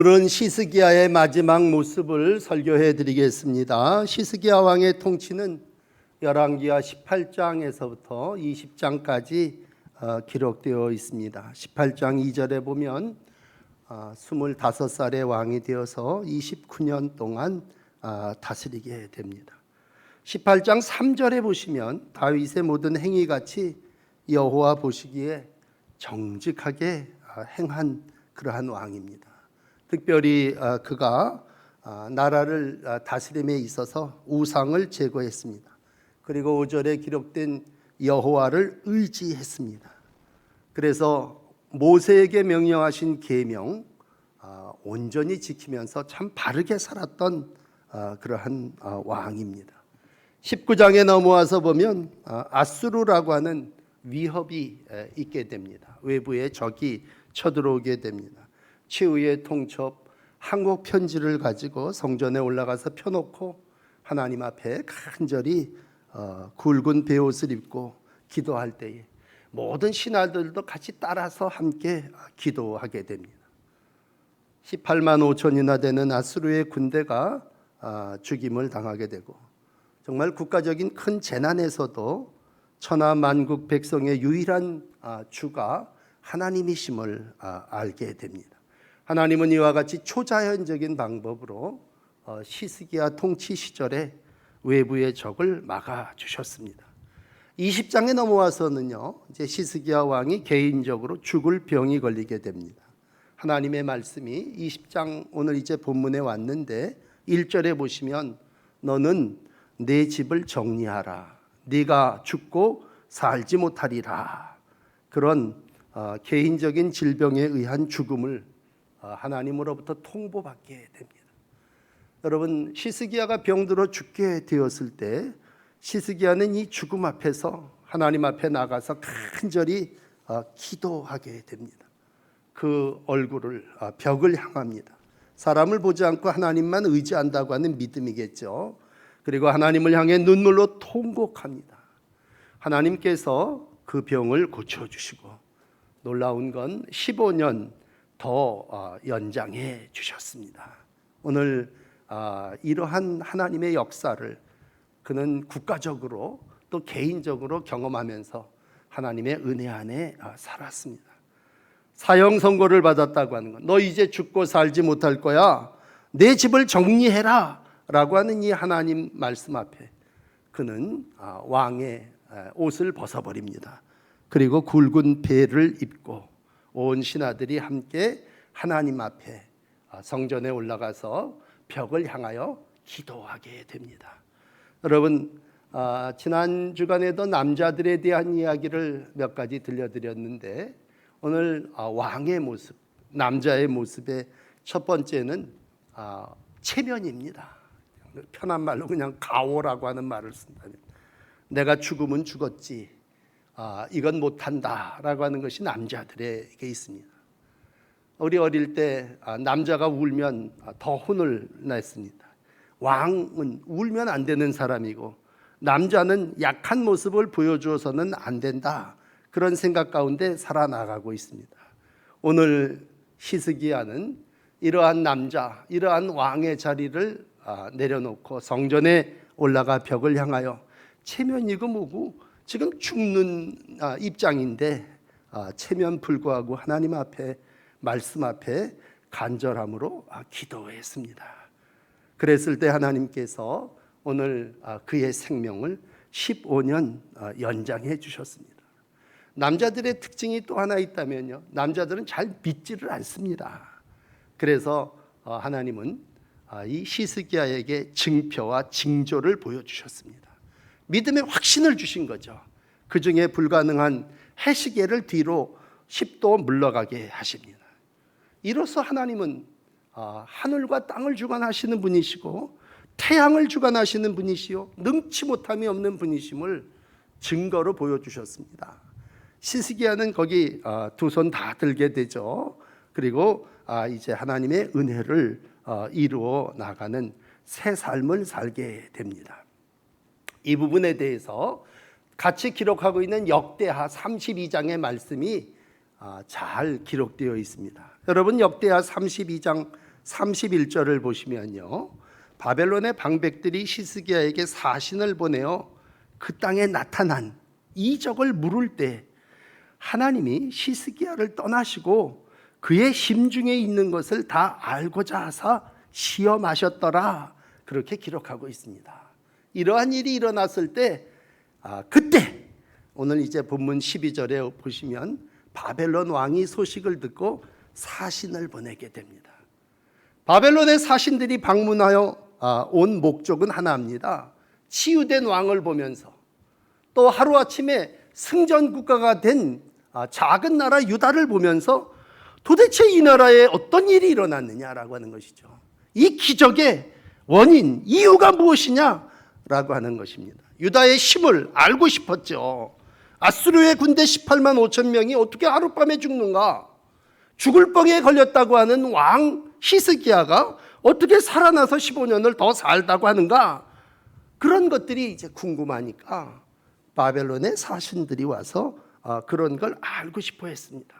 오늘은 시스기야의 마지막 모습을 설교해 드리겠습니다. 시스기야 왕의 통치는 열왕기하 18장에서부터 20장까지 기록되어 있습니다. 18장 2절에 보면 25살의 왕이 되어서 29년 동안 다스리게 됩니다. 18장 3절에 보시면 다윗의 모든 행위같이 여호와 보시기에 정직하게 행한 그러한 왕입니다. 특별히 그가 나라를 다스림에 있어서 우상을 제거했습니다. 그리고 5절에 기록된 여호와를 의지했습니다. 그래서 모세에게 명령하신 계명 온전히 지키면서 참 바르게 살았던 그러한 왕입니다. 19장에 넘어와서 보면 아수르라고 하는 위협이 있게 됩니다. 외부에 적이 쳐들어오게 됩니다. 최후의 통첩 한국 편지를 가지고 성전에 올라가서 펴놓고 하나님 앞에 간절히 굵은 베옷을 입고 기도할 때에 모든 신하들도 같이 따라서 함께 기도하게 됩니다. 18만 5천이나 되는 아수르의 군대가 죽임을 당하게 되고 정말 국가적인 큰 재난에서도 천하 만국 백성의 유일한 주가 하나님이심을 알게 됩니다. 하나님은 이와 같이 초자연적인 방법으로 시스기야 통치 시절에 외부의 적을 막아 주셨습니다. 20장에 넘어와서는요, 이제 시스기야 왕이 개인적으로 죽을 병이 걸리게 됩니다. 하나님의 말씀이 20장 오늘 이제 본문에 왔는데 1절에 보시면 너는 내 집을 정리하라. 네가 죽고 살지 못하리라. 그런 개인적인 질병에 의한 죽음을 하나님으로부터 통보받게 됩니다. 여러분, 시스기야가 병들어 죽게 되었을 때 시스기야는 이 죽음 앞에서 하나님 앞에 나가서 간절히 기도하게 됩니다. 그 얼굴을 벽을 향합니다. 사람을 보지 않고 하나님만 의지한다고 하는 믿음이겠죠. 그리고 하나님을 향해 눈물로 통곡합니다. 하나님께서 그 병을 고쳐주시고 놀라운 건 15년 더 연장해 주셨습니다. 오늘 이러한 하나님의 역사를 그는 국가적으로 또 개인적으로 경험하면서 하나님의 은혜 안에 살았습니다. 사형 선고를 받았다고 하는 건 너 이제 죽고 살지 못할 거야. 내 집을 정리해라 라고 하는 이 하나님 말씀 앞에 그는 왕의 옷을 벗어버립니다. 그리고 굵은 베를 입고 온 신하들이 함께 하나님 앞에 성전에 올라가서 벽을 향하여 기도하게 됩니다. 여러분, 지난 주간에도 남자들에 대한 이야기를 몇 가지 들려드렸는데 오늘 왕의 모습, 남자의 모습의 첫 번째는 체면입니다. 편한 말로 그냥 가오라고 하는 말을 쓴다면 내가 죽으면 죽었지 이건 못한다라고 하는 것이 남자들에게 있습니다. 우리 어릴 때 남자가 울면 더 혼을 냈습니다. 왕은 울면 안 되는 사람이고 남자는 약한 모습을 보여주어서는 안 된다. 그런 생각 가운데 살아나가고 있습니다. 오늘 시스기야는 이러한 남자, 이러한 왕의 자리를 내려놓고 성전에 올라가 벽을 향하여 체면이고 뭐고 지금 죽는 입장인데 체면 불구하고 하나님 앞에 말씀 앞에 간절함으로 기도했습니다. 그랬을 때 하나님께서 오늘 그의 생명을 15년 연장해 주셨습니다. 남자들의 특징이 또 하나 있다면요, 남자들은 잘 믿지를 않습니다. 그래서 하나님은 이 시스기야에게 증표와 징조를 보여주셨습니다. 믿음의 확신을 주신 거죠. 그 중에 불가능한 해시계를 뒤로 10도 물러가게 하십니다. 이로써 하나님은 하늘과 땅을 주관하시는 분이시고 태양을 주관하시는 분이시요 능치 못함이 없는 분이심을 증거로 보여주셨습니다. 시스기야는 거기 두 손 다 들게 되죠. 그리고 이제 하나님의 은혜를 이루어 나가는 새 삶을 살게 됩니다. 이 부분에 대해서 같이 기록하고 있는 역대하 32장의 말씀이 잘 기록되어 있습니다. 여러분, 역대하 32장 31절을 보시면요, 바벨론의 방백들이 히스기야에게 사신을 보내어 그 땅에 나타난 이적을 물을 때 하나님이 히스기야를 떠나시고 그의 심중에 있는 것을 다 알고자 하사 시험하셨더라, 그렇게 기록하고 있습니다. 이러한 일이 일어났을 때 그때 오늘 이제 본문 12절에 보시면 바벨론 왕이 소식을 듣고 사신을 보내게 됩니다. 바벨론의 사신들이 방문하여 온 목적은 하나입니다. 치유된 왕을 보면서 또 하루아침에 승전국가가 된 작은 나라 유다를 보면서 도대체 이 나라에 어떤 일이 일어났느냐라고 하는 것이죠. 이 기적의 원인, 이유가 무엇이냐라고 하는 것입니다. 유다의 힘을 알고 싶었죠. 아수르의 군대 18만 5천 명이 어떻게 하룻밤에 죽는가? 죽을 뻥에 걸렸다고 하는 왕 히스기야가 어떻게 살아나서 15년을 더 살다고 하는가? 그런 것들이 이제 궁금하니까 바벨론의 사신들이 와서 그런 걸 알고 싶어 했습니다.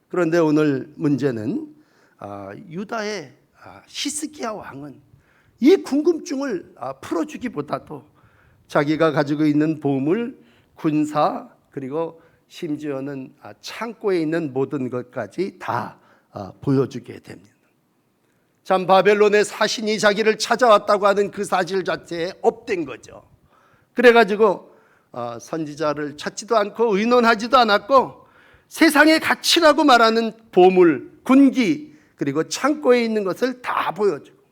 그런데 오늘 문제는 유다의 히스기야 왕은 이 궁금증을 풀어주기보다도 자기가 가지고 있는 보물, 군사, 그리고 심지어는 창고에 있는 모든 것까지 다 보여주게 됩니다. 참, 바벨론의 사신이 자기를 찾아왔다고 하는 그 사실 자체에 업된 거죠. 그래가지고 선지자를 찾지도 않고 의논하지도 않았고 세상의 가치라고 말하는 보물, 군기, 그리고 창고에 있는 것을 다 보여주고,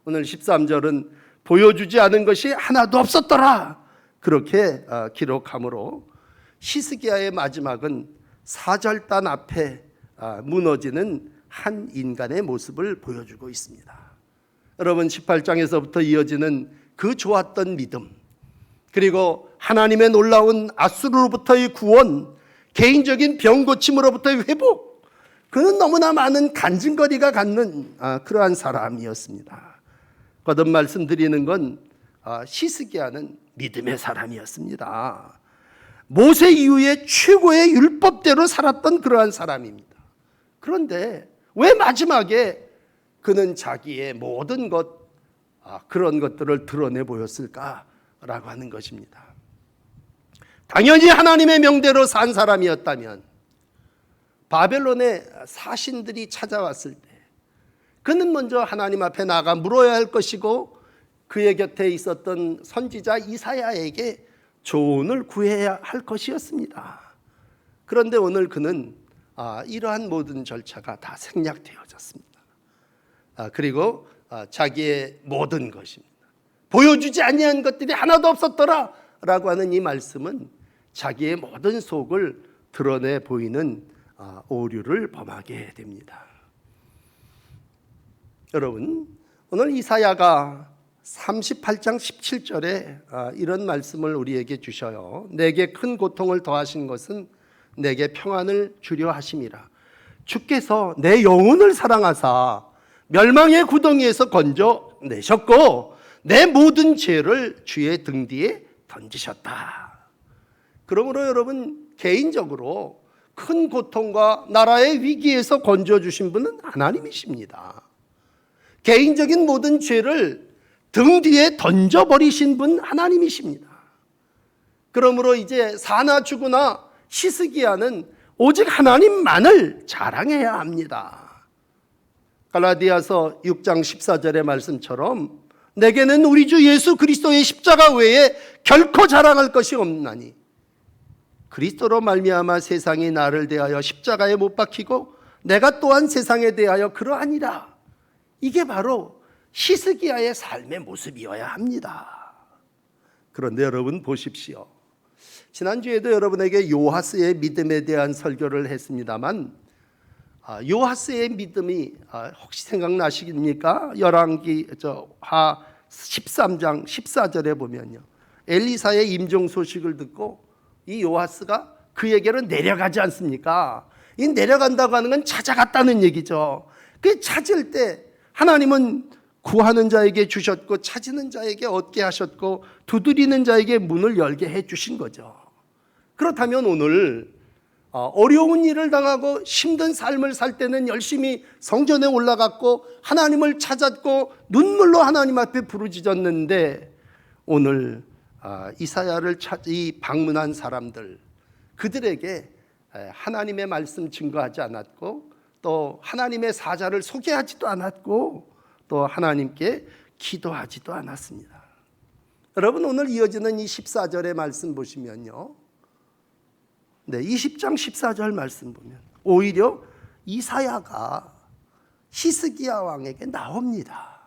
오늘 13절은 보여주지 않은 것이 하나도 없었더라, 그렇게 기록하므로 히스기야의 마지막은 사절단 앞에 무너지는 한 인간의 모습을 보여주고 있습니다. 여러분, 18장에서부터 이어지는 그 좋았던 믿음, 그리고 하나님의 놀라운 아수르로부터의 구원, 개인적인 병 고침으로부터의 회복, 그는 너무나 많은 간증거리가 갖는 그러한 사람이었습니다. 거듭 말씀드리는 건 히스기야는 믿음의 사람이었습니다. 모세 이후에 최고의 율법대로 살았던 그러한 사람입니다. 그런데 왜 마지막에 그는 자기의 모든 것, 그런 것들을 드러내 보였을까라고 하는 것입니다. 당연히 하나님의 명대로 산 사람이었다면 바벨론의 사신들이 찾아왔을 때 그는 먼저 하나님 앞에 나가 물어야 할 것이고, 그의 곁에 있었던 선지자 이사야에게 조언을 구해야 할 것이었습니다. 그런데 오늘 그는 이러한 모든 절차가 다 생략되어졌습니다. 그리고 자기의 모든 것입니다. 보여주지 아니한 것들이 하나도 없었더라 라고 하는 이 말씀은 자기의 모든 속을 드러내 보이는 오류를 범하게 됩니다. 여러분, 오늘 이사야가 38장 17절에 이런 말씀을 우리에게 주셔요. 내게 큰 고통을 더하신 것은 내게 평안을 주려 하심이라. 주께서 내 영혼을 사랑하사 멸망의 구덩이에서 건져내셨고 내 모든 죄를 주의 등 뒤에 던지셨다. 그러므로 여러분, 개인적으로 큰 고통과 나라의 위기에서 건져주신 분은 하나님이십니다. 개인적인 모든 죄를 등 뒤에 던져버리신 분 하나님이십니다. 그러므로 이제 사나 죽으나 히스기야는 오직 하나님만을 자랑해야 합니다. 갈라디아서 6장 14절의 말씀처럼 내게는 우리 주 예수 그리스도의 십자가 외에 결코 자랑할 것이 없나니 그리스도로 말미암아 세상이 나를 대하여 십자가에 못 박히고 내가 또한 세상에 대하여 그러하니라. 이게 바로 히스기야의 삶의 모습이어야 합니다. 그런데 여러분 보십시오. 지난주에도 여러분에게 요하스의 믿음에 대한 설교를 했습니다만 요하스의 믿음이 혹시 생각나십니까? 열왕기 하 13장 14절에 보면요, 엘리사의 임종 소식을 듣고 이 요하스가 그에게로 내려가지 않습니까? 이 내려간다고 하는 건 찾아갔다는 얘기죠. 그 찾을 때 하나님은 구하는 자에게 주셨고 찾는 자에게 얻게 하셨고 두드리는 자에게 문을 열게 해 주신 거죠. 그렇다면 오늘 어려운 일을 당하고 힘든 삶을 살 때는 열심히 성전에 올라갔고 하나님을 찾았고 눈물로 하나님 앞에 부르짖었는데 오늘 이사야를 방문한 사람들, 그들에게 하나님의 말씀 증거하지 않았고 또 하나님의 사자를 소개하지도 않았고 또 하나님께 기도하지도 않았습니다. 여러분, 오늘 이어지는 이 14절의 말씀 보시면요, 20장 14절 말씀 보면 오히려 이사야가 히스기야 왕에게 나옵니다.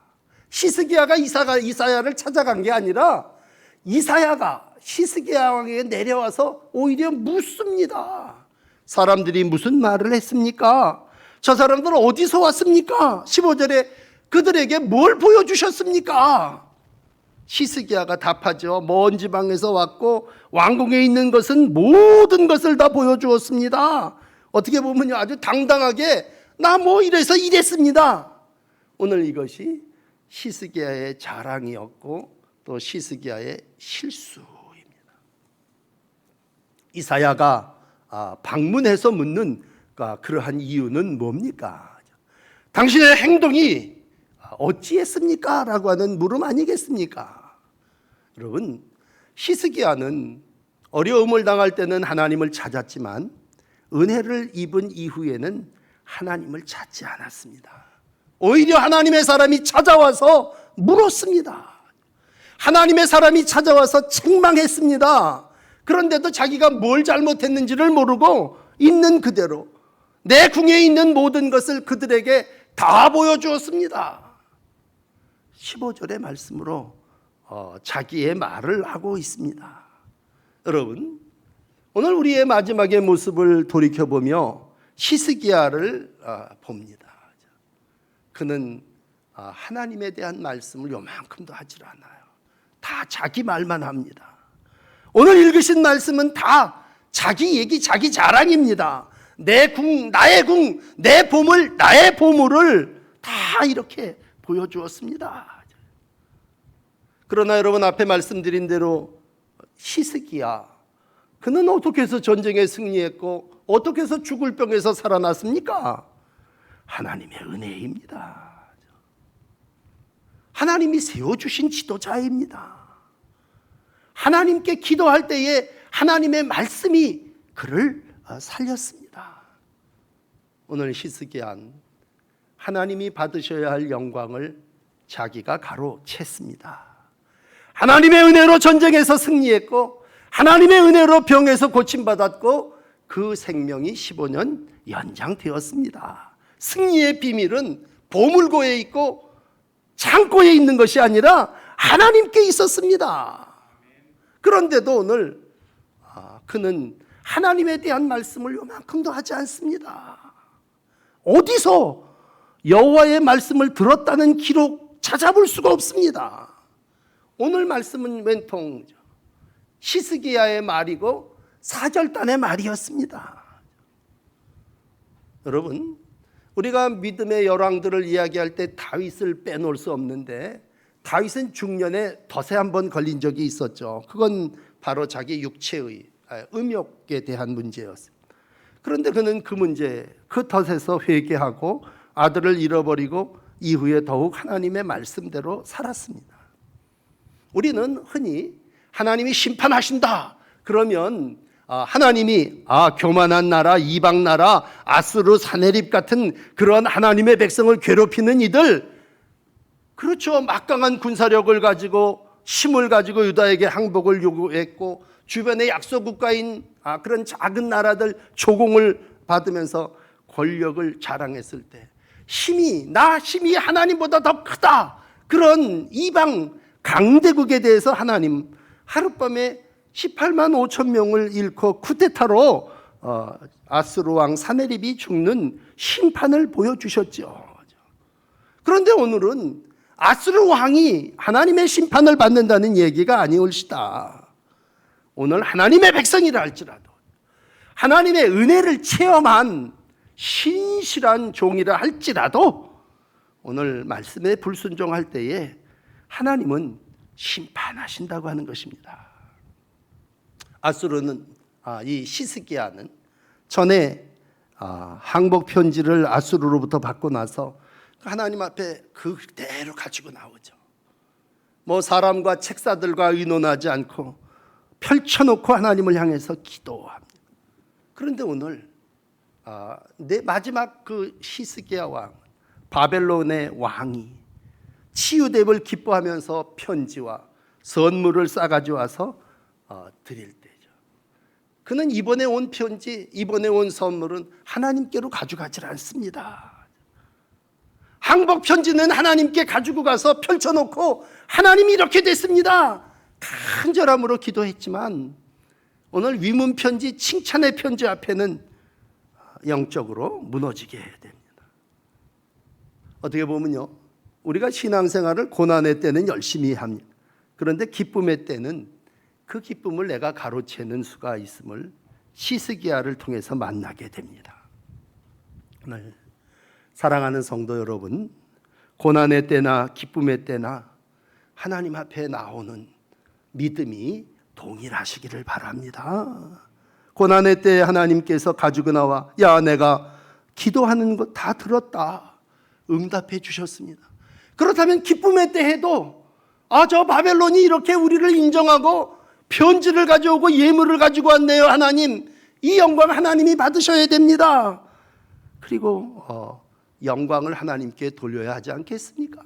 히스기야가 이사야를 찾아간 게 아니라 이사야가 히스기야 왕에게 내려와서 오히려 묻습니다. 사람들이 무슨 말을 했습니까? 저 사람들은 어디서 왔습니까? 15절에 그들에게 뭘 보여주셨습니까? 히스기야가 답하죠. 먼 지방에서 왔고 왕궁에 있는 것은 모든 것을 다 보여주었습니다. 어떻게 보면요, 아주 당당하게 나 뭐 이래서 이랬습니다. 오늘 이것이 히스기야의 자랑이었고 또 히스기야의 실수입니다. 이사야가 방문해서 묻는 그러한 이유는 뭡니까? 당신의 행동이 어찌했습니까? 라고 하는 물음 아니겠습니까? 여러분, 히스기야는 어려움을 당할 때는 하나님을 찾았지만 은혜를 입은 이후에는 하나님을 찾지 않았습니다. 오히려 하나님의 사람이 찾아와서 물었습니다. 하나님의 사람이 찾아와서 책망했습니다. 그런데도 자기가 뭘 잘못했는지를 모르고 있는 그대로 내 궁에 있는 모든 것을 그들에게 다 보여주었습니다. 15절의 말씀으로 자기의 말을 하고 있습니다. 여러분, 오늘 우리의 마지막의 모습을 돌이켜보며 히스기야를 봅니다. 그는 하나님에 대한 말씀을 요만큼도 하질 않아요. 다 자기 말만 합니다. 오늘 읽으신 말씀은 다 자기 얘기, 자기 자랑입니다. 내 궁, 나의 궁, 내 보물, 나의 보물을 다 이렇게 보여주었습니다. 그러나 여러분, 앞에 말씀드린 대로 히스기야, 그는 어떻게 해서 전쟁에 승리했고 어떻게 해서 죽을 병에서 살아났습니까? 하나님의 은혜입니다. 하나님이 세워주신 지도자입니다. 하나님께 기도할 때에 하나님의 말씀이 그를 살렸습니다. 오늘 히스기야는 하나님이 받으셔야 할 영광을 자기가 가로챘습니다. 하나님의 은혜로 전쟁에서 승리했고 하나님의 은혜로 병에서 고침받았고 그 생명이 15년 연장되었습니다. 승리의 비밀은 보물고에 있고 창고에 있는 것이 아니라 하나님께 있었습니다. 그런데도 오늘 그는 하나님에 대한 말씀을 요만큼도 하지 않습니다. 어디서 여호와의 말씀을 들었다는 기록 찾아볼 수가 없습니다. 오늘 말씀은 웬통 히스기야의 말이고 사절단의 말이었습니다. 여러분, 우리가 믿음의 열왕들을 이야기할 때 다윗을 빼놓을 수 없는데 다윗은 중년에 덫에 한번 걸린 적이 있었죠. 그건 바로 자기 육체의 음욕에 대한 문제였습니다. 그런데 그는 그 문제, 그 덫에서 회개하고 아들을 잃어버리고 이후에 더욱 하나님의 말씀대로 살았습니다. 우리는 흔히 하나님이 심판하신다 그러면 하나님이 교만한 나라, 이방 나라, 아수르, 사내립 같은 그런 하나님의 백성을 괴롭히는 이들, 그렇죠, 막강한 군사력을 가지고 힘을 가지고 유다에게 항복을 요구했고 주변의 약소국가인 그런 작은 나라들 조공을 받으면서 권력을 자랑했을 때 힘이 하나님보다 더 크다, 그런 이방 강대국에 대해서 하나님 하룻밤에 18만 5천 명을 잃고 쿠데타로 아수르 왕 사네립이 죽는 심판을 보여주셨죠. 그런데 오늘은 아수르 왕이 하나님의 심판을 받는다는 얘기가 아니올시다. 오늘 하나님의 백성이라 할지라도 하나님의 은혜를 체험한 신실한 종이라 할지라도 오늘 말씀에 불순종할 때에 하나님은 심판하신다고 하는 것입니다. 아수르는 이 히스기야는 전에 항복 편지를 아수르로부터 받고 나서 하나님 앞에 그대로 가지고 나오죠. 뭐 사람과 책사들과 의논하지 않고 펼쳐놓고 하나님을 향해서 기도합니다. 그런데 오늘 내 마지막 그 히스기야 왕, 바벨론의 왕이 치유됨을 기뻐하면서 편지와 선물을 싸가지고 와서 드릴 때죠. 그는 이번에 온 편지, 이번에 온 선물은 하나님께로 가져가질 않습니다. 항복 편지는 하나님께 가지고 가서 펼쳐놓고 하나님이 이렇게 됐습니다, 간절함으로 기도했지만 오늘 위문 편지, 칭찬의 편지 앞에는 영적으로 무너지게 해야 됩니다. 어떻게 보면요, 우리가 신앙생활을 고난의 때는 열심히 합니다. 그런데 기쁨의 때는 그 기쁨을 내가 가로채는 수가 있음을 히스기야를 통해서 만나게 됩니다. 오늘 사랑하는 성도 여러분, 고난의 때나 기쁨의 때나 하나님 앞에 나오는 믿음이 동일하시기를 바랍니다. 고난의 때 하나님께서 가지고 나와 야, 내가 기도하는 거 다 들었다, 응답해 주셨습니다. 그렇다면 기쁨의 때 해도 저 바벨론이 이렇게 우리를 인정하고 편지를 가져오고 예물을 가지고 왔네요. 하나님, 이 영광 하나님이 받으셔야 됩니다. 그리고 영광을 하나님께 돌려야 하지 않겠습니까?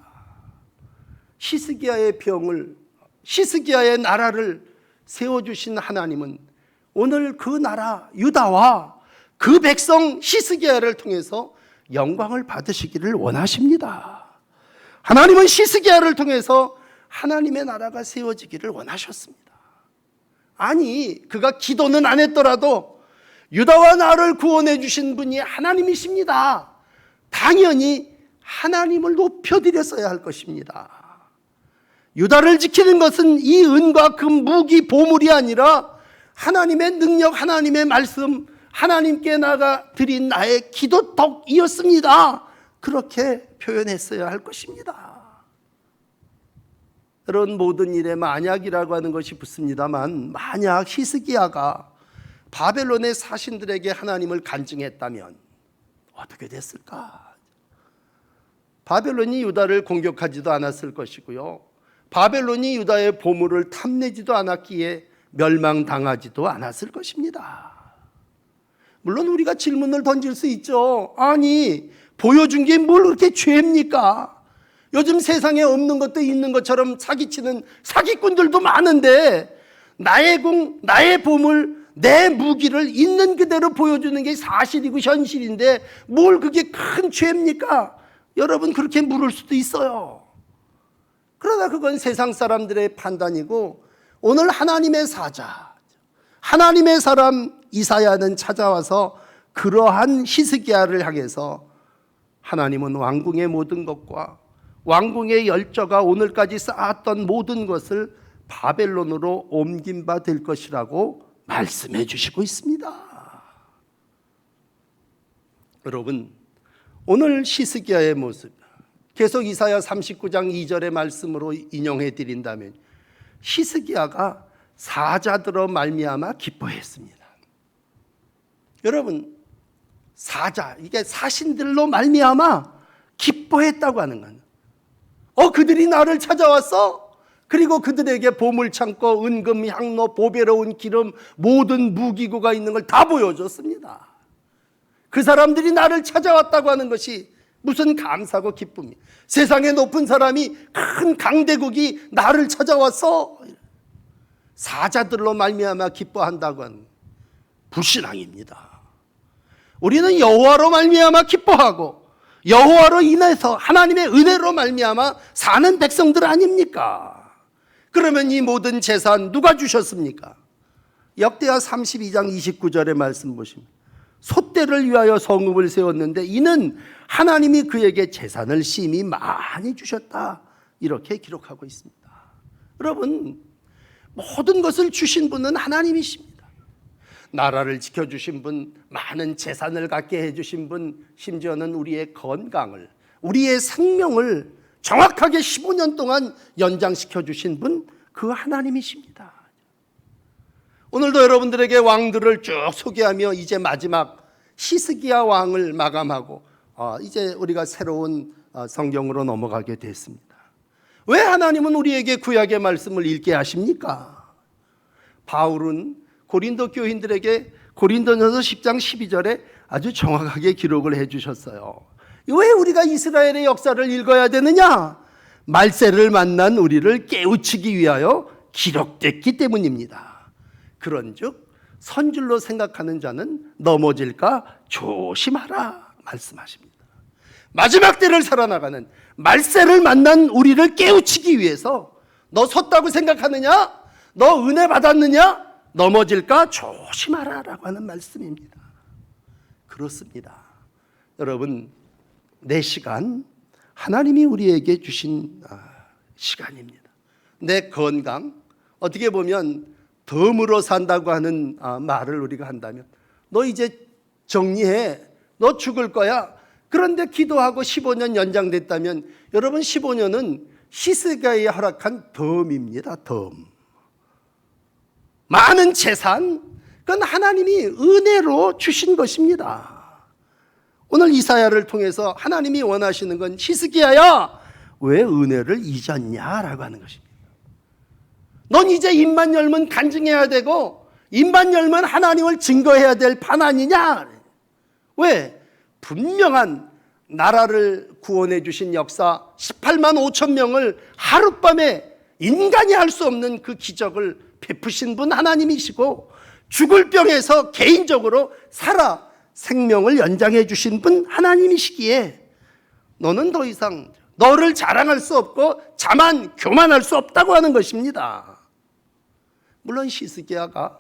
히스기야의 병을, 히스기야의 나라를 세워주신 하나님은 오늘 그 나라 유다와 그 백성 히스기야를 통해서 영광을 받으시기를 원하십니다. 하나님은 히스기야를 통해서 하나님의 나라가 세워지기를 원하셨습니다. 아니, 그가 기도는 안 했더라도 유다와 나를 구원해 주신 분이 하나님이십니다. 당연히 하나님을 높여드렸어야 할 것입니다. 유다를 지키는 것은 이 은과 금, 무기, 보물이 아니라 하나님의 능력, 하나님의 말씀, 하나님께 나가 드린 나의 기도덕이었습니다. 그렇게 표현했어야 할 것입니다. 여러분, 모든 일에 만약이라고 하는 것이 붙습니다만, 만약 히스기야가 바벨론의 사신들에게 하나님을 간증했다면 어떻게 됐을까? 바벨론이 유다를 공격하지도 않았을 것이고요, 바벨론이 유다의 보물을 탐내지도 않았기에 멸망당하지도 않았을 것입니다. 물론 우리가 질문을 던질 수 있죠. 아니, 보여준 게 뭘 그렇게 죄입니까? 요즘 세상에 없는 것도 있는 것처럼 사기치는 사기꾼들도 많은데 나의 공, 나의 보물, 내 무기를 있는 그대로 보여주는 게 사실이고 현실인데 뭘 그게 큰 죄입니까? 여러분, 그렇게 물을 수도 있어요. 그러나 그건 세상 사람들의 판단이고, 오늘 하나님의 사자, 하나님의 사람 이사야는 찾아와서 그러한 히스기야를 향해서 하나님은 왕궁의 모든 것과 왕궁의 열저가 오늘까지 쌓았던 모든 것을 바벨론으로 옮긴 바 될 것이라고 말씀해 주시고 있습니다. 여러분, 오늘 히스기야의 모습, 계속 이사야 39장 2절의 말씀으로 인용해 드린다면 히스기야가 사자들로 말미암아 기뻐했습니다. 여러분, 사자, 이게 사신들로 말미암아 기뻐했다고 하는 건, 그들이 나를 찾아왔어? 그리고 그들에게 보물창고, 은금, 향로, 보배로운 기름, 모든 무기고가 있는 걸 다 보여줬습니다. 그 사람들이 나를 찾아왔다고 하는 것이 무슨 감사고 기쁨이, 세상에 높은 사람이, 큰 강대국이 나를 찾아왔어? 사자들로 말미암아 기뻐한다고 하는 불신앙입니다. 우리는 여호와로 말미암아 기뻐하고 여호와로 인해서 하나님의 은혜로 말미암아 사는 백성들 아닙니까? 그러면 이 모든 재산 누가 주셨습니까? 역대하 32장 29절의 말씀 보시면 소떼를 위하여 성읍을 세웠는데 이는 하나님이 그에게 재산을 심히 많이 주셨다, 이렇게 기록하고 있습니다. 여러분, 모든 것을 주신 분은 하나님이십니다. 나라를 지켜주신 분, 많은 재산을 갖게 해주신 분, 심지어는 우리의 건강을, 우리의 생명을 정확하게 15년 동안 연장시켜 주신 분, 그 하나님이십니다. 오늘도 여러분들에게 왕들을 쭉 소개하며 이제 마지막 히스기야 왕을 마감하고 이제 우리가 새로운 성경으로 넘어가게 됐습니다. 왜 하나님은 우리에게 구약의 말씀을 읽게 하십니까? 바울은 고린도 교인들에게 고린도전서 10장 12절에 아주 정확하게 기록을 해주셨어요. 왜 우리가 이스라엘의 역사를 읽어야 되느냐? 말세를 만난 우리를 깨우치기 위하여 기록됐기 때문입니다. 그런즉 선줄로 생각하는 자는 넘어질까 조심하라 말씀하십니다. 마지막 때를 살아나가는 말세를 만난 우리를 깨우치기 위해서 너 섰다고 생각하느냐? 너 은혜 받았느냐? 넘어질까 조심하라 라고 하는 말씀입니다. 그렇습니다. 여러분, 내 시간 하나님이 우리에게 주신 시간입니다. 내 건강, 어떻게 보면 덤으로 산다고 하는 말을 우리가 한다면 너 이제 정리해, 너 죽을 거야. 그런데 기도하고 15년 연장됐다면 여러분 15년은 히스기야에 허락한 덤입니다. 덤. 많은 재산, 그건 하나님이 은혜로 주신 것입니다. 오늘 이사야를 통해서 하나님이 원하시는 건 히스기야야, 왜 은혜를 잊었냐라고 하는 것입니다. 넌 이제 입만 열면 간증해야 되고 입만 열면 하나님을 증거해야 될 판 아니냐? 왜? 분명한 나라를 구원해 주신 역사 18만 5천 명을 하룻밤에 인간이 할 수 없는 그 기적을 베푸신 분 하나님이시고 죽을 병에서 개인적으로 살아 생명을 연장해 주신 분 하나님이시기에 너는 더 이상 너를 자랑할 수 없고 자만 교만할 수 없다고 하는 것입니다. 물론 히스기야가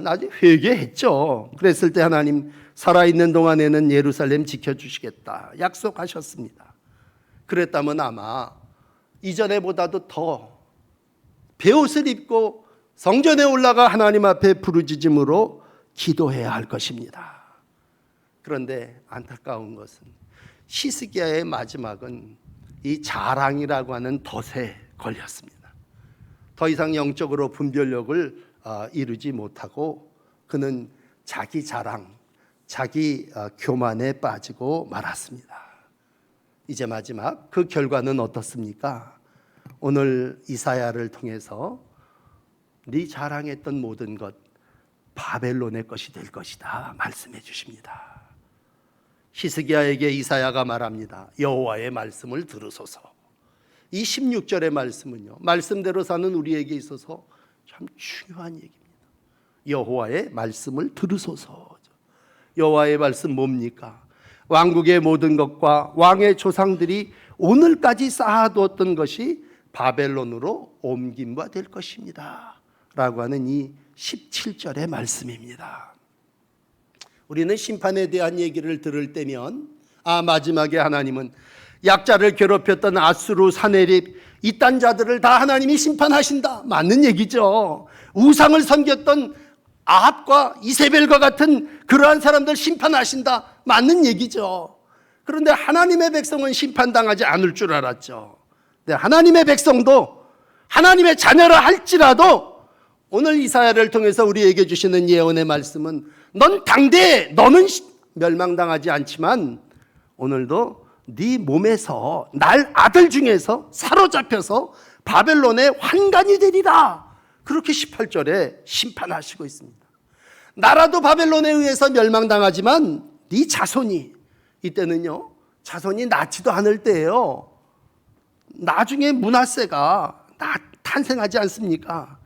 나중에 회개했죠. 그랬을 때 하나님 살아있는 동안에는 예루살렘 지켜주시겠다 약속하셨습니다. 그랬다면 아마 이전에보다도 더 베옷을 입고 성전에 올라가 하나님 앞에 부르짖음으로 기도해야 할 것입니다. 그런데 안타까운 것은 히스기야의 마지막은 이 자랑이라고 하는 덫에 걸렸습니다. 더 이상 영적으로 분별력을 이루지 못하고 그는 자기 자랑, 자기 교만에 빠지고 말았습니다. 이제 마지막 그 결과는 어떻습니까? 오늘 이사야를 통해서 네 자랑했던 모든 것 바벨론의 것이 될 것이다 말씀해 주십니다. 히스기야에게 이사야가 말합니다. 여호와의 말씀을 들으소서. 이 16절의 말씀은요, 말씀대로 사는 우리에게 있어서 참 중요한 얘기입니다. 여호와의 말씀을 들으소서. 여호와의 말씀 뭡니까? 왕국의 모든 것과 왕의 조상들이 오늘까지 쌓아두었던 것이 바벨론으로 옮긴 바 될 것입니다 라고 하는 이 17절의 말씀입니다. 우리는 심판에 대한 얘기를 들을 때면 마지막에 하나님은 약자를 괴롭혔던 아수르, 사네립 이딴 자들을 다 하나님이 심판하신다, 맞는 얘기죠. 우상을 섬겼던 아합과 이세벨과 같은 그러한 사람들 심판하신다, 맞는 얘기죠. 그런데 하나님의 백성은 심판당하지 않을 줄 알았죠. 네, 하나님의 백성도 하나님의 자녀라 할지라도 오늘 이사야를 통해서 우리에게 주시는 예언의 말씀은 넌 당대에 너는 멸망당하지 않지만 오늘도 네 몸에서 날 아들 중에서 사로잡혀서 바벨론의 환관이 되리라, 그렇게 18절에 심판하시고 있습니다. 나라도 바벨론에 의해서 멸망당하지만 네 자손이, 이때는요 자손이 낳지도 않을 때예요. 나중에 므낫세가 탄생하지 않습니까?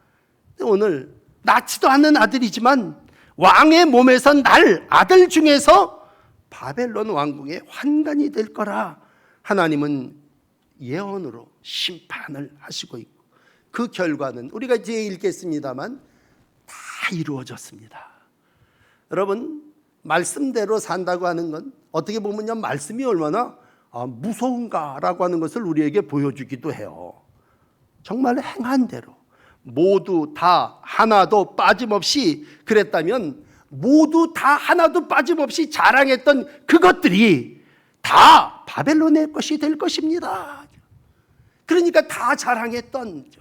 오늘 낳지도 않는 아들이지만 왕의 몸에서 날 아들 중에서 바벨론 왕궁의 환관이 될 거라 하나님은 예언으로 심판을 하시고 있고 그 결과는 우리가 이제 읽겠습니다만 다 이루어졌습니다. 여러분, 말씀대로 산다고 하는 건 어떻게 보면요, 말씀이 얼마나 무서운가라고 하는 것을 우리에게 보여주기도 해요. 정말 행한 대로 모두 다 하나도 빠짐없이 그랬다면 모두 다 하나도 빠짐없이 자랑했던 그것들이 다 바벨론의 것이 될 것입니다. 그러니까 다 자랑했던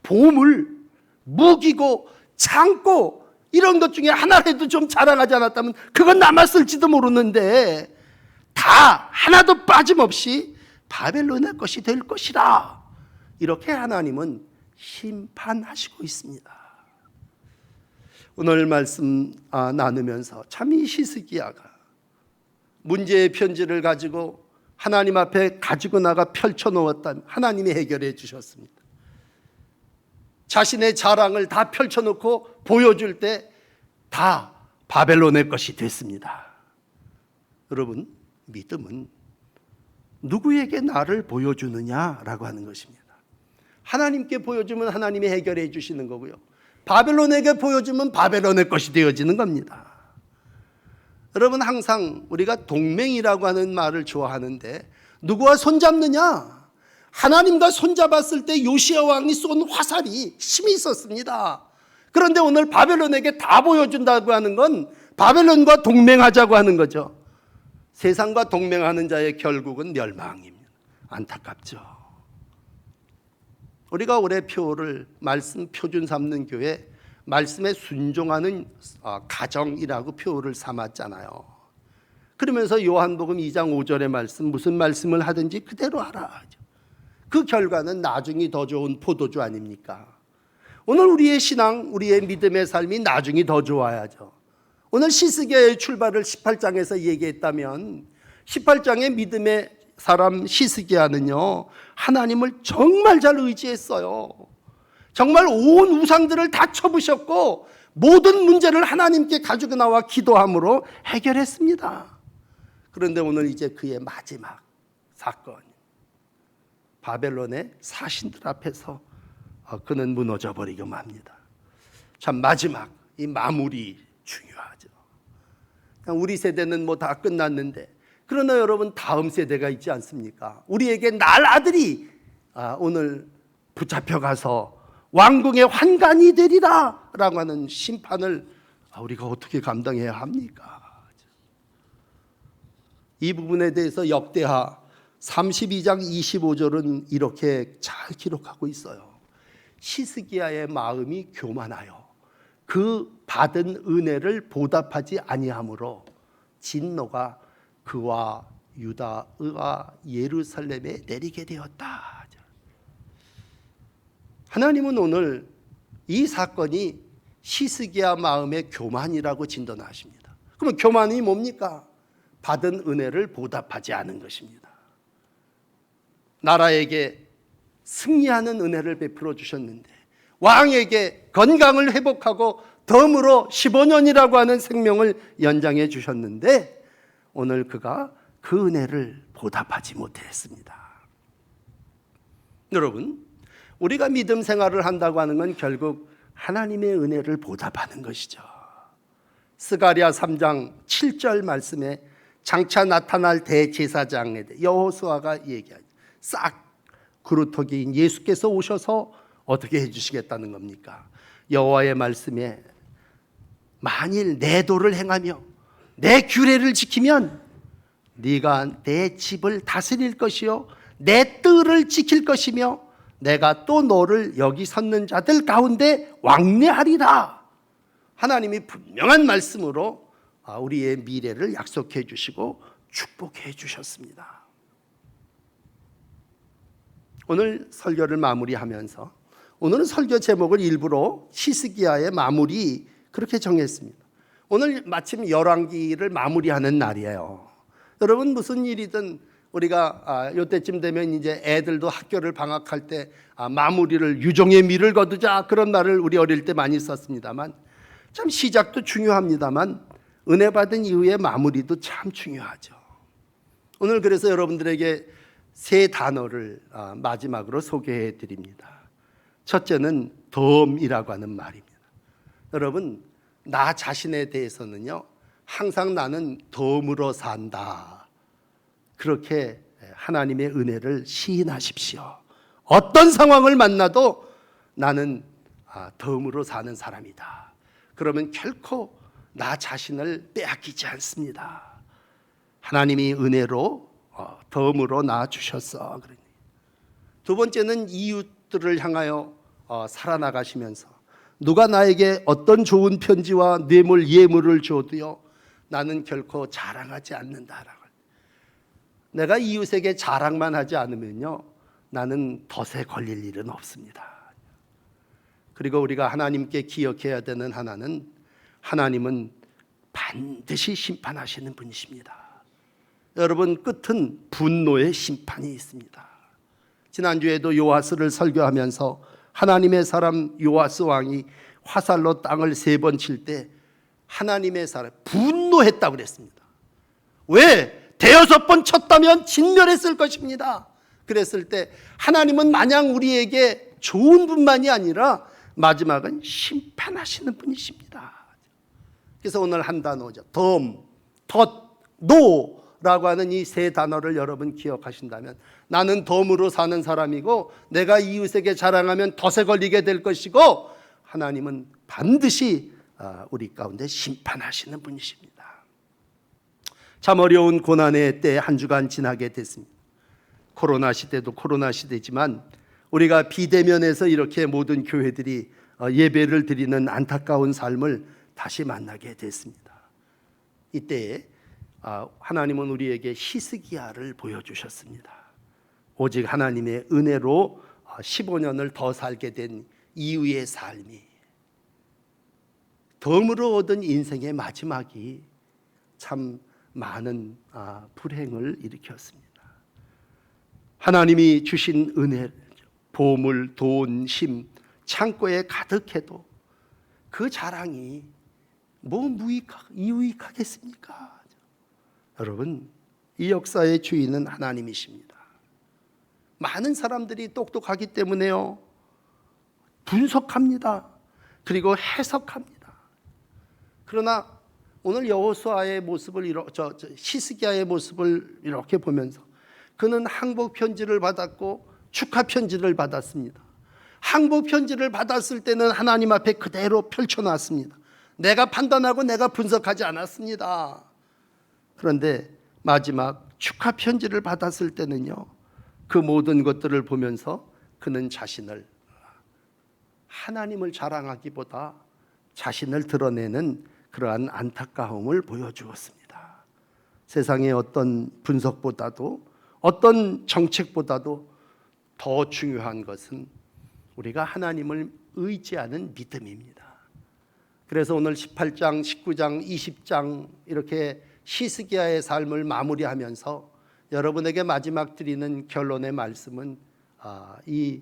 보물, 무기고 창고 이런 것 중에 하나라도 좀 자랑하지 않았다면 그건 남았을지도 모르는데 다 하나도 빠짐없이 바벨론의 것이 될 것이라 이렇게 하나님은 심판하시고 있습니다. 오늘 말씀 나누면서 참 이 히스기야가 문제의 편지를 가지고 하나님 앞에 가지고 나가 펼쳐놓았다면 하나님이 해결해 주셨습니다. 자신의 자랑을 다 펼쳐놓고 보여줄 때 다 바벨론의 것이 됐습니다. 여러분, 믿음은 누구에게 나를 보여주느냐라고 하는 것입니다. 하나님께 보여주면 하나님이 해결해 주시는 거고요, 바벨론에게 보여주면 바벨론의 것이 되어지는 겁니다. 여러분, 항상 우리가 동맹이라고 하는 말을 좋아하는데 누구와 손잡느냐? 하나님과 손잡았을 때 요시야 왕이 쏜 화살이 힘이 있었습니다. 그런데 오늘 바벨론에게 다 보여준다고 하는 건 바벨론과 동맹하자고 하는 거죠. 세상과 동맹하는 자의 결국은 멸망입니다. 안타깝죠. 우리가 올해 표를 말씀 표준 삼는 교회 말씀에 순종하는 가정이라고 표를 삼았잖아요. 그러면서 요한복음 2장 5절의 말씀, 무슨 말씀을 하든지 그대로 하라. 그 결과는 나중이 더 좋은 포도주 아닙니까? 오늘 우리의 신앙, 우리의 믿음의 삶이 나중이 더 좋아야죠. 오늘 히스기야의 출발을 18장에서 얘기했다면 18장의 믿음의 사람 히스기야는요, 하나님을 정말 잘 의지했어요. 정말 온 우상들을 다 쳐부셨고 모든 문제를 하나님께 가지고 나와 기도함으로 해결했습니다. 그런데 오늘 이제 그의 마지막 사건, 바벨론의 사신들 앞에서 그는 무너져 버리고 맙니다. 참 마지막 이 마무리 중요하죠. 우리 세대는 뭐 다 끝났는데, 그러나 여러분 다음 세대가 있지 않습니까? 우리에게 날 아들이 오늘 붙잡혀가서 왕궁의 환관이 되리라 라고 하는 심판을 우리가 어떻게 감당해야 합니까? 이 부분에 대해서 역대하 32장 25절은 이렇게 잘 기록하고 있어요. 히스기야의 마음이 교만하여 그 받은 은혜를 보답하지 아니하므로 진노가 그와 유다와 예루살렘에 내리게 되었다. 하나님은 오늘 이 사건이 히스기야 마음의 교만이라고 진단하십니다. 그러면 교만이 뭡니까? 받은 은혜를 보답하지 않은 것입니다. 나라에게 승리하는 은혜를 베풀어 주셨는데, 왕에게 건강을 회복하고 덤으로 15년이라고 하는 생명을 연장해 주셨는데 오늘 그가 그 은혜를 보답하지 못했습니다. 여러분, 우리가 믿음 생활을 한다고 하는 건 결국 하나님의 은혜를 보답하는 것이죠. 스가랴 3장 7절 말씀에 장차 나타날 대제사장에 대해 여호수아가 얘기하죠. 싹 그루터기인 예수께서 오셔서 어떻게 해주시겠다는 겁니까? 여호와의 말씀에 만일 내 도를 행하며 내 규례를 지키면 네가 내 집을 다스릴 것이요 내 뜰을 지킬 것이며 내가 또 너를 여기 섰는 자들 가운데 왕래하리라. 하나님이 분명한 말씀으로 우리의 미래를 약속해 주시고 축복해 주셨습니다. 오늘 설교를 마무리하면서 오늘은 설교 제목을 일부러 히스기야의 마무리 그렇게 정했습니다. 오늘 마침 열왕기를 마무리하는 날이에요. 여러분, 무슨 일이든 우리가 이때쯤 되면 이제 애들도 학교를 방학할 때 마무리를 유종의 미를 거두자 그런 말을 우리 어릴 때 많이 썼습니다만, 참 시작도 중요합니다만 은혜 받은 이후의 마무리도 참 중요하죠. 오늘 그래서 여러분들에게 세 단어를 마지막으로 소개해 드립니다. 첫째는 덤이라고 하는 말입니다. 여러분, 나 자신에 대해서는요, 항상 나는 덤으로 산다. 그렇게 하나님의 은혜를 시인하십시오. 어떤 상황을 만나도 나는 덤으로 사는 사람이다. 그러면 결코 나 자신을 빼앗기지 않습니다. 하나님이 은혜로 덤으로 낳아주셨어. 두 번째는 이웃들을 향하여 살아나가시면서 누가 나에게 어떤 좋은 편지와 뇌물 예물을 줘도요, 나는 결코 자랑하지 않는다라고. 내가 이웃에게 자랑만 하지 않으면요, 나는 덫에 걸릴 일은 없습니다. 그리고 우리가 하나님께 기억해야 되는 하나는, 하나님은 반드시 심판하시는 분이십니다. 여러분, 끝은 분노의 심판이 있습니다. 지난주에도 요아스를 설교하면서 하나님의 사람 요아스 왕이 화살로 땅을 3번 칠 때 하나님의 사람 분노했다고 그랬습니다. 왜? 대여섯 번 쳤다면 진멸했을 것입니다. 그랬을 때 하나님은 마냥 우리에게 좋은 분만이 아니라 마지막은 심판하시는 분이십니다. 그래서 오늘 한 단어죠. 덤, 덫, 노라고 하는 이 3 단어를 여러분 기억하신다면, 나는 덤으로 사는 사람이고 내가 이웃에게 자랑하면 덫에 걸리게 될 것이고, 하나님은 반드시 우리 가운데 심판하시는 분이십니다. 참 어려운 고난의 때 한 주간 지나게 됐습니다. 코로나 시대도 코로나 시대지만 우리가 비대면에서 이렇게 모든 교회들이 예배를 드리는 안타까운 삶을 다시 만나게 됐습니다. 이때 하나님은 우리에게 히스기야를 보여주셨습니다. 오직 하나님의 은혜로 15년을 더 살게 된 이후의 삶이, 덤으로 얻은 인생의 마지막이 참 많은 불행을 일으켰습니다. 하나님이 주신 은혜, 보물, 돈, 심, 창고에 가득해도 그 자랑이 뭐 유익하겠습니까? 여러분, 이 역사의 주인은 하나님이십니다. 많은 사람들이 똑똑하기 때문에요, 분석합니다. 그리고 해석합니다. 그러나 오늘 여호수아의 모습을 히스기야의 모습을 이렇게 보면서, 그는 항복 편지를 받았고 축하 편지를 받았습니다. 항복 편지를 받았을 때는 하나님 앞에 그대로 펼쳐놨습니다. 내가 판단하고 내가 분석하지 않았습니다. 그런데 마지막 축하 편지를 받았을 때는요, 그 모든 것들을 보면서 그는 자신을, 하나님을 자랑하기보다 자신을 드러내는 그러한 안타까움을 보여주었습니다. 세상의 어떤 분석보다도, 어떤 정책보다도 더 중요한 것은 우리가 하나님을 의지하는 믿음입니다. 그래서 오늘 18장, 19장, 20장 이렇게 히스기야의 삶을 마무리하면서 여러분에게 마지막 드리는 결론의 말씀은 이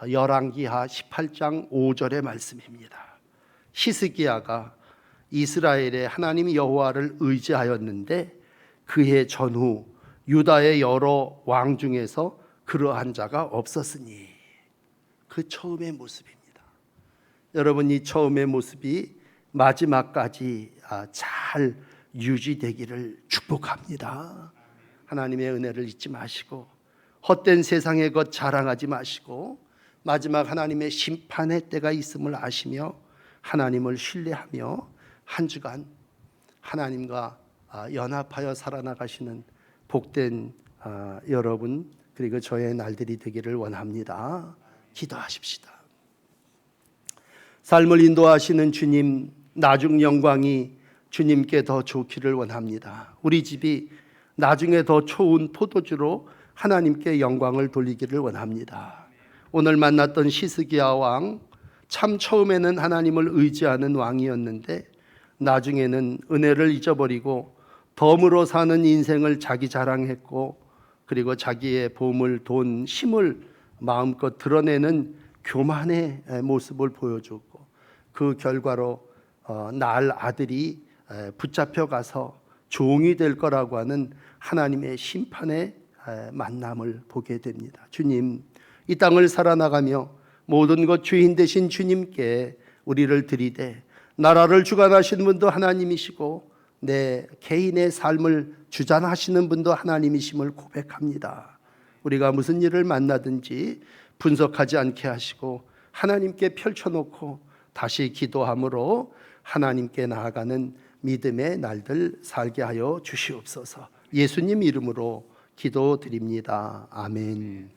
열왕기하 18장 5절의 말씀입니다. 히스기야가 이스라엘의 하나님 여호와를 의지하였는데 그의 전후 유다의 여러 왕 중에서 그러한 자가 없었으니, 그 처음의 모습입니다. 여러분, 이 처음의 모습이 마지막까지 잘 유지되기를 축복합니다. 하나님의 은혜를 잊지 마시고 헛된 세상의 것 자랑하지 마시고 마지막 하나님의 심판의 때가 있음을 아시며 하나님을 신뢰하며 한 주간 하나님과 연합하여 살아나가시는 복된 여러분, 그리고 저의 날들이 되기를 원합니다. 기도하십시다. 삶을 인도하시는 주님, 나중 영광이 주님께 더 좋기를 원합니다. 우리 집이 나중에 더 좋은 포도주로 하나님께 영광을 돌리기를 원합니다. 오늘 만났던 히스기야 왕, 참 처음에는 하나님을 의지하는 왕이었는데 나중에는 은혜를 잊어버리고 덤으로 사는 인생을 자기 자랑했고, 그리고 자기의 보물, 돈, 힘을 마음껏 드러내는 교만의 모습을 보여줬고, 그 결과로 낳을 아들이 붙잡혀 가서 종이 될 거라고 하는 하나님의 심판의 만남을 보게 됩니다. 주님, 이 땅을 살아나가며 모든 것 주인 되신 주님께 우리를 드리되, 나라를 주관하시는 분도 하나님이시고 내 개인의 삶을 주관하시는 분도 하나님이심을 고백합니다. 우리가 무슨 일을 만나든지 분석하지 않게 하시고 하나님께 펼쳐놓고 다시 기도함으로 하나님께 나아가는 믿음의 날들 살게 하여 주시옵소서. 예수님 이름으로 기도드립니다. 아멘.